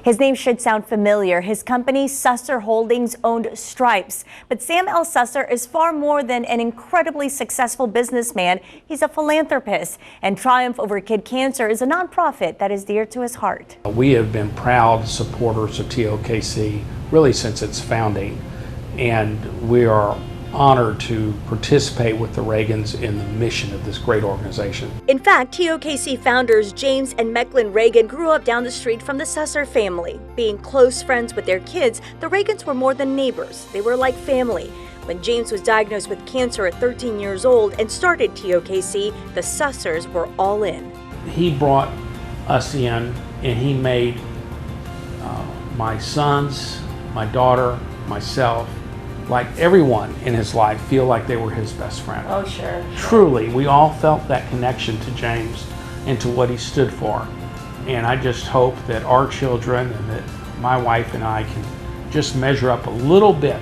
His name should sound familiar. His company, Susser Holdings, owned Stripes. But Sam L. Susser is far more than an incredibly successful businessman. He's a philanthropist. And Triumph Over Kid Cancer is a nonprofit that is dear to his heart. We have been proud supporters of Tokc really since its founding. And we are honored to participate with the Ragans in the mission of this great organization. In fact, Tokc founders James and Mechlin Ragan grew up down the street from the Susser family. Being close friends with their kids, the Ragans were more than neighbors. They were like family. When James was diagnosed with cancer at 13 years old and started Tokc, the Sussers were all in. He brought us in and he made my sons, my daughter, myself, like everyone in his life, feel like they were his best friend. Oh, sure. Truly, we all felt that connection to James and to what he stood for. And I just hope that our children and that my wife and I can just measure up a little bit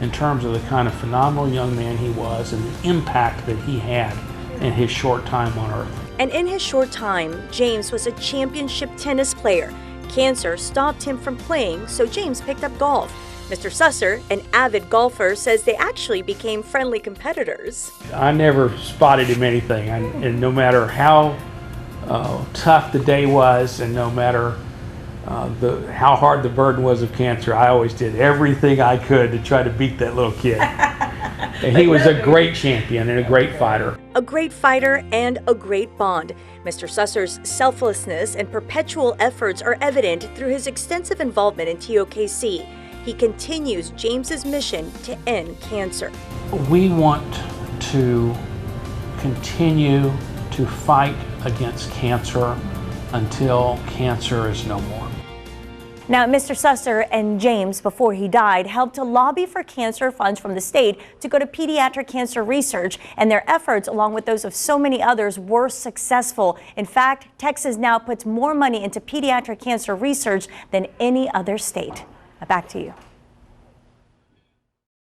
in terms of the kind of phenomenal young man he was and the impact that he had in his short time on earth. And in his short time, James was a championship tennis player. Cancer stopped him from playing, so James picked up golf. Mr. Susser, an avid golfer, says they actually became friendly competitors. I never spotted him anything, and no matter how tough the day was and no matter how hard the burden was of cancer, I always did everything I could to try to beat that little kid. And he was a great champion and a great fighter. A great fighter and a great bond. Mr. Susser's selflessness and perpetual efforts are evident through his extensive involvement in Tokc. He continues James's mission to end cancer. We want to continue to fight against cancer until cancer is no more. Now, Mr. Susser and James, before he died, helped to lobby for cancer funds from the state to go to pediatric cancer research, and their efforts, along with those of so many others, were successful. In fact, Texas now puts more money into pediatric cancer research than any other state. Back to you.